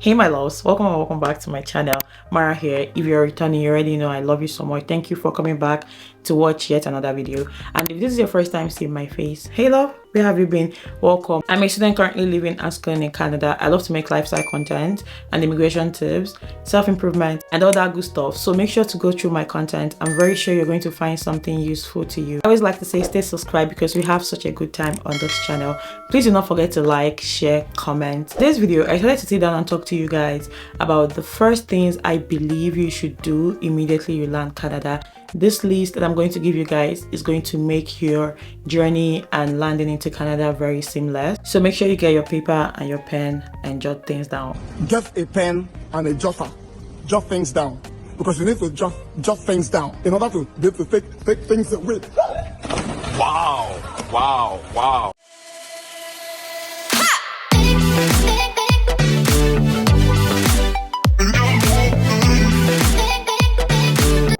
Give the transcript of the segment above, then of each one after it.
Hey my loves, welcome back to my channel. Mara here. If you're returning, you already know I love you so much. Thank you for coming back to watch yet another video. And if this is your first time seeing my face, hey love, where have you been? Welcome. I'm a student currently living as ℙ𝕤𝒤𝒒 in Canada. I love to make lifestyle content and immigration tips, self-improvement and all that good stuff. So make sure to go through my content. I'm very sure you're going to find something useful to you. I always like to say stay subscribed because we have such a good time on this channel. Please do not forget to like, share, comment. This video I decided to sit down and talk to you guys about the first things I believe you should do immediately you land Canada. This list that I'm going to give you guys is going to make your journey and landing into Canada very seamless. So make sure you get your paper and your pen and jot things down. Get a pen and a jotter. Jot things down. Because you need to jot things down in order to be able to take things away. Wow.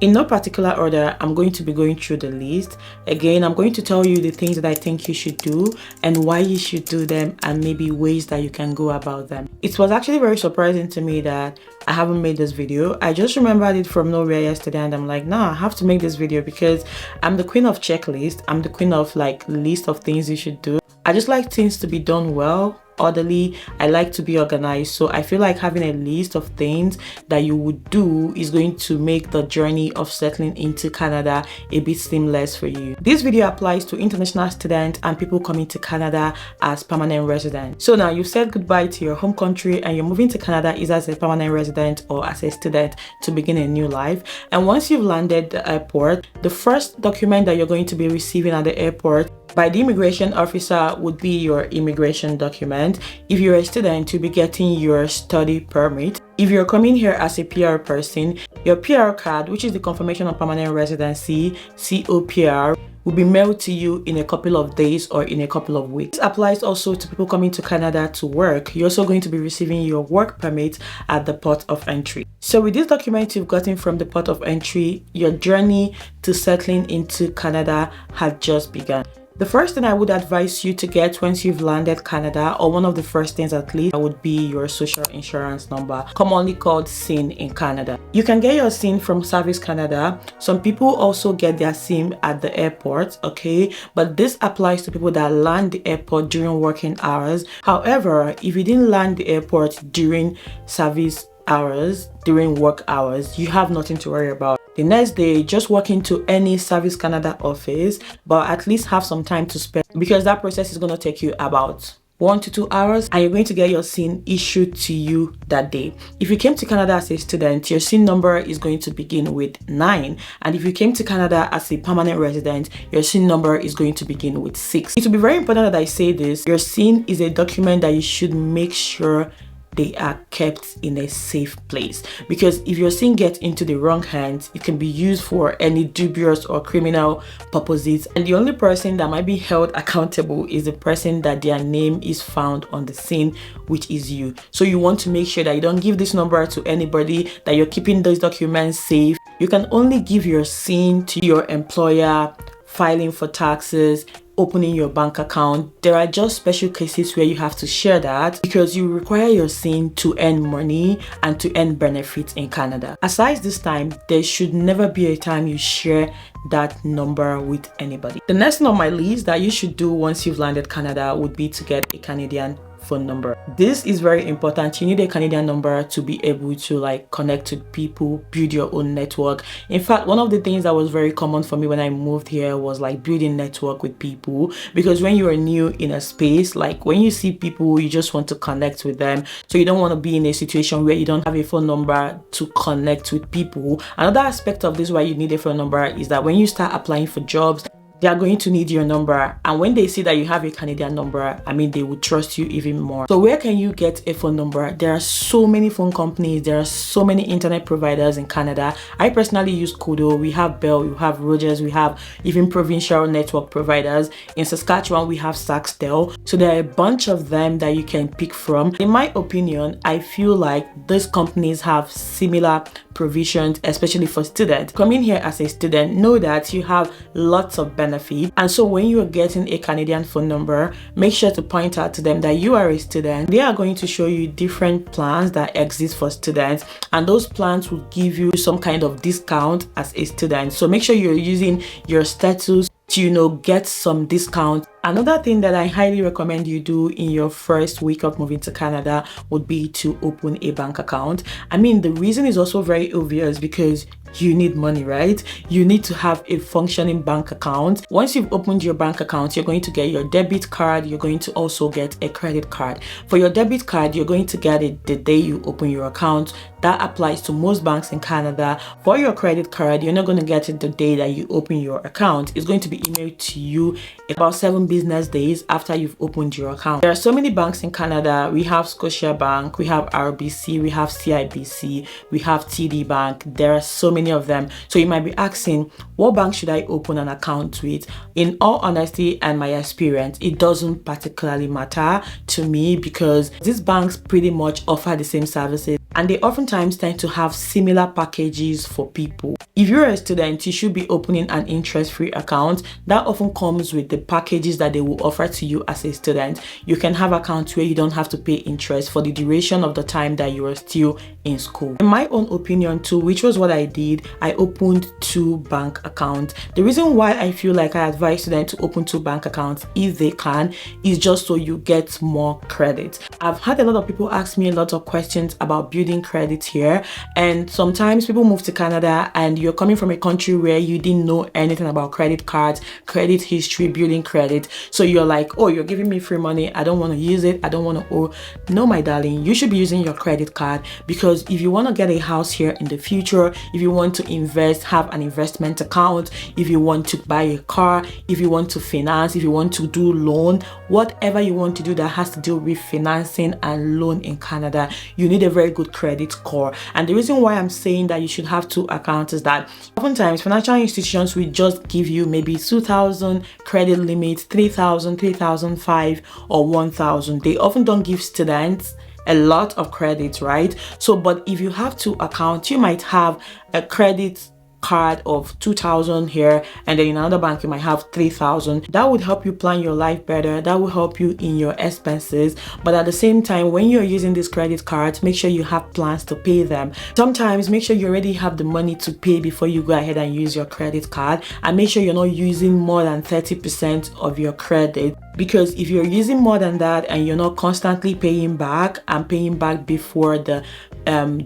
In no particular order, I'm going to be going through the list. Again, I'm going to tell you the things that I think you should do and why you should do them and maybe ways that you can go about them. It was actually very surprising to me that I haven't made this video. I just remembered it from nowhere yesterday and I'm like, nah, I have to make this video because I'm the queen of checklist. I'm the queen of like list of things you should do. I just like things to be done well, orderly. I like to be organized, so I feel like having a list of things that you would do is going to make the journey of settling into Canada a bit seamless for you. This video applies to international students and people coming to Canada as permanent residents. So now you've said goodbye to your home country and you're moving to Canada either as a permanent resident or as a student to begin a new life. And once you've landed at the airport, the first document that you're going to be receiving at the airport by the immigration officer would be your immigration document. If you're a student, you'll be getting your study permit. If you're coming here as a PR person, your PR card, which is the confirmation of permanent residency, COPR, will be mailed to you in a couple of days or in a couple of weeks. This applies also to people coming to Canada to work. You're also going to be receiving your work permit at the port of entry. So with this document you've gotten from the port of entry, your journey to settling into Canada had just begun. The first thing I would advise you to get once you've landed Canada, or one of the first things at least, would be your social insurance number, commonly called SIN in Canada. You can get your SIN from Service Canada. Some people also get their SIM at the airport, okay? But this applies to people that land the airport during working hours. However, if you didn't land the airport during service hours, during work hours, you have nothing to worry about. The next day, just walk into any Service Canada office, but at least have some time to spend because that process is going to take you about 1 to 2 hours and you're going to get your SIN issued to you that day. If you came to Canada as a student, your SIN number is going to begin with 9. And if you came to Canada as a permanent resident, your SIN number is going to begin with 6. It will be very important that I say this. Your SIN is a document that you should make sure they are kept in a safe place, because if your SIN gets into the wrong hands, it can be used for any dubious or criminal purposes, and the only person that might be held accountable is the person that their name is found on the SIN, which is you. So you want to make sure that you don't give this number to anybody, that you're keeping those documents safe. You can only give your SIN to your employer, filing for taxes, opening your bank account. There are just special cases where you have to share that because you require your SIN to earn money and to earn benefits in Canada. Aside this time, there should never be a time you share that number with anybody. The next thing on my list that you should do once you've landed Canada would be to get a Canadian phone number. This is very important. You need a Canadian number to be able to like connect with people, build your own network. In fact, one of the things that was very common for me when I moved here was like building network with people, because when you are new in a space, like when you see people, you just want to connect with them. So you don't want to be in a situation where you don't have a phone number to connect with people. Another aspect of this why you need a phone number is that when you start applying for jobs, they are going to need your number, and when they see that you have a Canadian number, I mean, they will trust you even more. So where can you get a phone number? There are so many phone companies, there are so many internet providers in Canada. I personally use Kodo, we have Bell, we have Rogers, we have even provincial network providers. In Saskatchewan, we have Saxtel. So there are a bunch of them that you can pick from. In my opinion, I feel like these companies have similar provisions, especially for students. Coming here as a student, know that you have lots of benefits, and so when you are getting a Canadian phone number, make sure to point out to them that you are a student. They are going to show you different plans that exist for students, and those plans will give you some kind of discount as a student. So make sure you're using your status to get some discount. Another thing that I highly recommend you do in your first week of moving to Canada would be to open a bank account. I mean, the reason is also very obvious, because you need money, right? You need to have a functioning bank account. Once you've opened your bank account, you're going to get your debit card. You're going to also get a credit card. For your debit card, you're going to get it the day you open your account. That applies to most banks in Canada. For your credit card, you're not going to get it the day that you open your account. It's going to be emailed to you about 7 business days after you've opened your account. There are so many banks in Canada. We have Scotiabank, we have RBC, we have CIBC, we have TD Bank. There are so many of them. So you might be asking, what bank should I open an account with? In all honesty and my experience, it doesn't particularly matter to me, because these banks pretty much offer the same services, and they oftentimes tend to have similar packages for people. If you're a student, you should be opening an interest-free account. That often comes with the packages that they will offer to you as a student. You can have accounts where you don't have to pay interest for the duration of the time that you are still in school. In my own opinion too, which was what I did, I opened 2 bank accounts. The reason why I feel like I advise students to open 2 bank accounts if they can is just so you get more credit. I've had a lot of people ask me a lot of questions about building credit here, and sometimes people move to Canada and you're coming from a country where you didn't know anything about credit cards, credit history, building credit. So you're like, oh, you're giving me free money, I don't want to use it, I don't want to owe. No, my darling, you should be using your credit card, because if you want to get a house here in the future, if you want to invest, have an investment account, if you want to buy a car, if you want to finance, if you want to do loan, whatever you want to do that has to do with financing and loan in Canada, you need a very good credit score. And the reason why I'm saying that you should have 2 accounts is that oftentimes financial institutions will just give you maybe 2,000 credit limit, 3,000, 3,500 or 1,000. They often don't give students a lot of credit, right? So but if you have 2 accounts, you might have a credit card of 2,000 here, and then in another bank you might have 3,000. That would help you plan your life better. That will help you in your expenses. But at the same time, when you're using these credit cards, make sure you have plans to pay them. Sometimes make sure you already have the money to pay before you go ahead and use your credit card, and make sure you're not using more than 30% of your credit, because if you're using more than that and you're not constantly paying back and paying back before the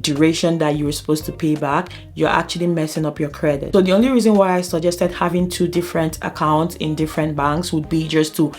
duration that you were supposed to pay back, you're actually messing up your credit. So the only reason why I suggested having 2 different accounts in different banks would be just to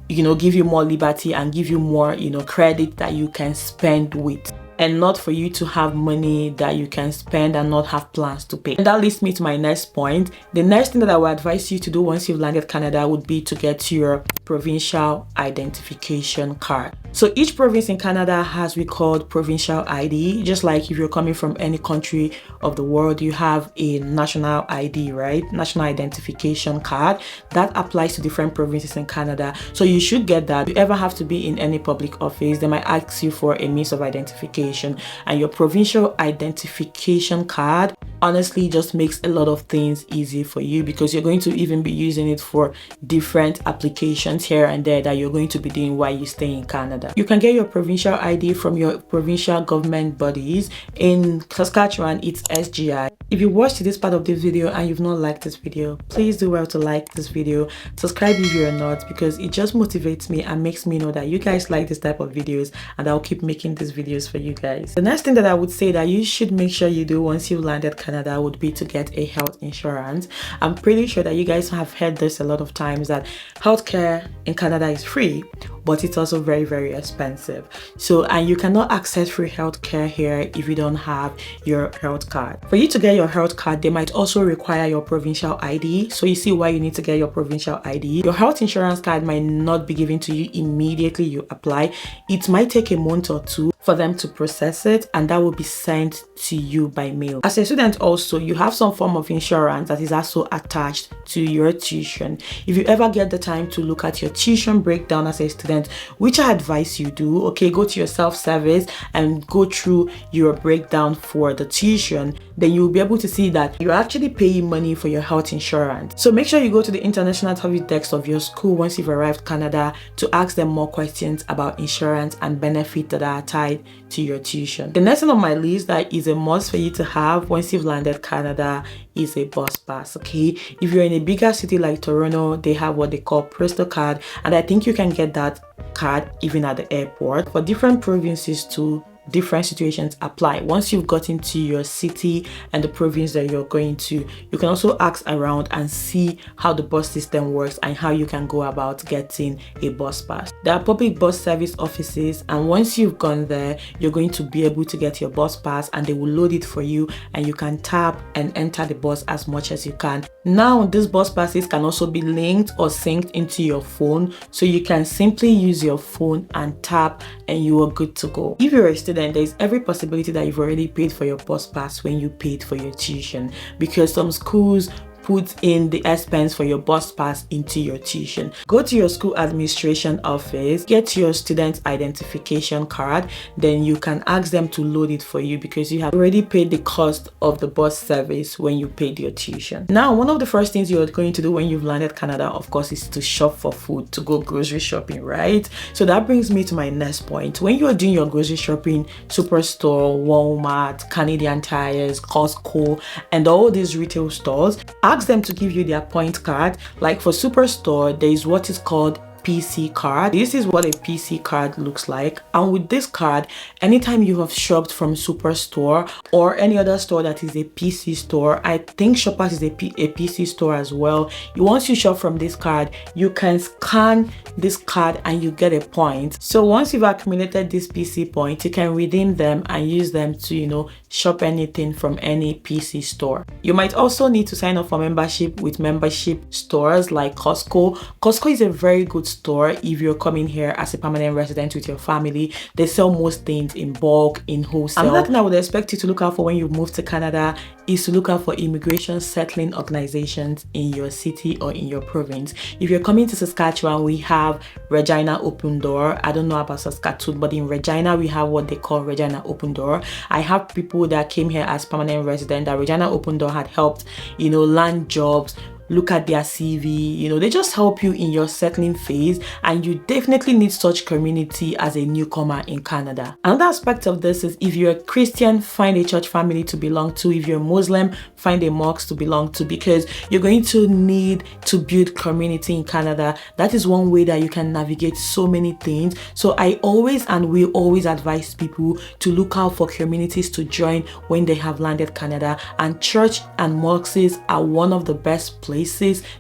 give you more liberty and give you more credit that you can spend with, and not for you to have money that you can spend and not have plans to pay. And that leads me to my next point. The next thing that I would advise you to do once you've landed Canada would be to get your provincial identification card. So each province in Canada has what we call provincial ID. Just like if you're coming from any country of the world, you have a national ID, right? National identification card. That applies to different provinces in Canada. So you should get that. If you ever have to be in any public office, they might ask you for a means of identification, and your provincial identification card honestly just makes a lot of things easy for you, because you're going to even be using it for different applications here and there that you're going to be doing while you stay in Canada. You can get your provincial ID from your provincial government bodies. In Saskatchewan, it's SGI. If you watched this part of this video and you've not liked this video, please do well to like this video, subscribe if you're not, because it just motivates me and makes me know that you guys like this type of videos, and I'll keep making these videos for you guys. The next thing that I would say that you should make sure you do once you've landed Canada would be to get a health insurance. I'm pretty sure that you guys have heard this a lot of times, that healthcare in Canada is free, but it's also very, very expensive. So, and you cannot access free healthcare here if you don't have your health card. For you to get your health card, they might also require your provincial ID. So you see why you need to get your provincial ID. Your health insurance card might not be given to you immediately you apply. It might take a month or 2 for them to process it, and that will be sent to you by mail. As a student also, you have some form of insurance that is also attached to your tuition. If you ever get the time to look at your tuition breakdown as a student, students, which I advise you do. Okay, go to your self-service and go through your breakdown for the tuition. Then you'll be able to see that you're actually paying money for your health insurance. So make sure you go to the international service desk of your school once you've arrived Canada to ask them more questions about insurance and benefits that are tied to your tuition. The next one on my list that is a must for you to have once you've landed Canada is a bus pass. Okay, if you're in a bigger city like Toronto, they have what they call Presto card, and I think you can get that card even at the airport. For different provinces too, different situations apply. Once you've gotten to your city and the province that you're going to, you can also ask around and see how the bus system works and how you can go about getting a bus pass. There are public bus service offices, and once you've gone there, you're going to be able to get your bus pass and they will load it for you, and you can tap and enter the bus as much as you can. Now these bus passes can also be linked or synced into your phone, so you can simply use your phone and tap and you are good to go. If you're a student, there is every possibility that you've already paid for your bus pass when you paid for your tuition, because some schools put in the expense for your bus pass into your tuition. Go to your school administration office, get your student identification card, then you can ask them to load it for you because you have already paid the cost of the bus service when you paid your tuition. Now, one of the first things you're going to do when you've landed Canada, of course, is to shop for food, to go grocery shopping, right? So that brings me to my next point. When you're doing your grocery shopping, Superstore, Walmart, Canadian Tires, Costco, and all these retail stores, ask them to give you their point card. Like for Superstore, there is what is called PC card. This is what a PC card looks like, and with this card, anytime you have shopped from Superstore or any other store that is a PC store, I think Shoppers is a PC store as well, once you shop from this card, you can scan this card and you get a point. So once you've accumulated this PC points, you can redeem them and use them to, you know, shop anything from any PC store. You might also need to sign up for membership with membership stores like Costco. Costco is a very good store if you're coming here as a permanent resident with your family. They sell most things in bulk, in wholesale. Another thing I would expect you to look out for when you move to Canada is to look out for immigration settling organizations in your city or in your province. If you're coming to Saskatchewan, we have Regina Open Door. I don't know about Saskatoon, but in Regina, we have what they call Regina Open Door. I have people that came here as permanent resident that Regina Open Door had helped, you know, land jobs, look at their CV, you know, they just help you in your settling phase, and you definitely need such community as a newcomer in Canada. Another aspect of this is if you're a Christian, find a church family to belong to. If you're a Muslim, find a mosque to belong to, because you're going to need to build community in Canada. That is one way that you can navigate so many things. So I always and will always advise people to look out for communities to join when they have landed Canada, and church and mosques are one of the best places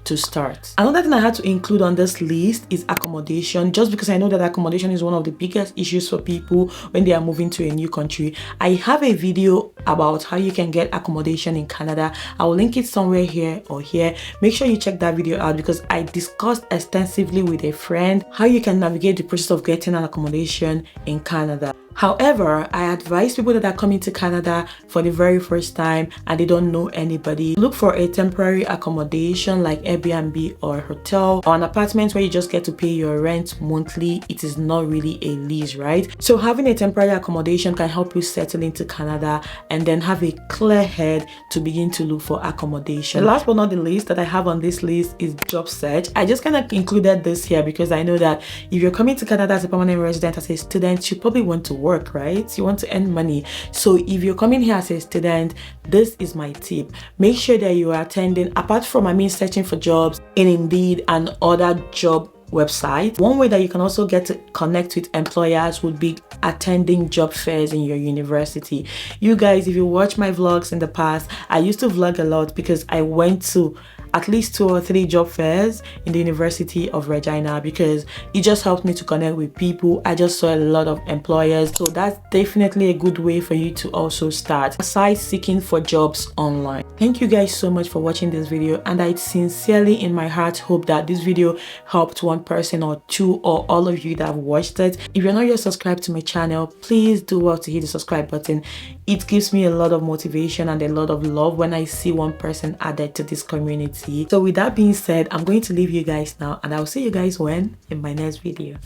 to start. Another thing I had to include on this list is accommodation, just because I know that accommodation is one of the biggest issues for people when they are moving to a new country. I have a video about how you can get accommodation in Canada. I will link it somewhere here or here. Make sure you check that video out, because I discussed extensively with a friend how you can navigate the process of getting an accommodation in Canada. However, I advise people that are coming to Canada for the very first time and they don't know anybody, look for a temporary accommodation like Airbnb or a hotel, or an apartment where you just get to pay your rent monthly. It is not really a lease, right? So having a temporary accommodation can help you settle into Canada and then have a clear head to begin to look for accommodation. Last but not the least that I have on this list is job search. I just kind of included this here because I know that if you're coming to Canada as a permanent resident, as a student, you probably want to work, right? You want to earn money. So if you're coming here as a student, this is my tip. Make sure that you are attending, apart from searching for jobs in Indeed and other job website. One way that you can also get to connect with employers would be attending job fairs in your university. You guys, if you watch my vlogs in the past, I used to vlog a lot because I went to at least 2 or 3 job fairs in the University of Regina, because it just helped me to connect with people. I just saw a lot of employers, so that's definitely a good way for you to also start aside seeking for jobs online. Thank you guys so much for watching this video, and I sincerely in my heart hope that this video helped one person or 2 or all of you that have watched it. If you're not yet subscribed to my channel, please do well to hit the subscribe button. It gives me a lot of motivation and a lot of love when I see one person added to this community. So with that being said, I'm going to leave you guys now, and I'll see you guys in my next video.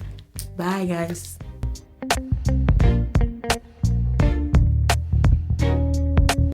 Bye guys.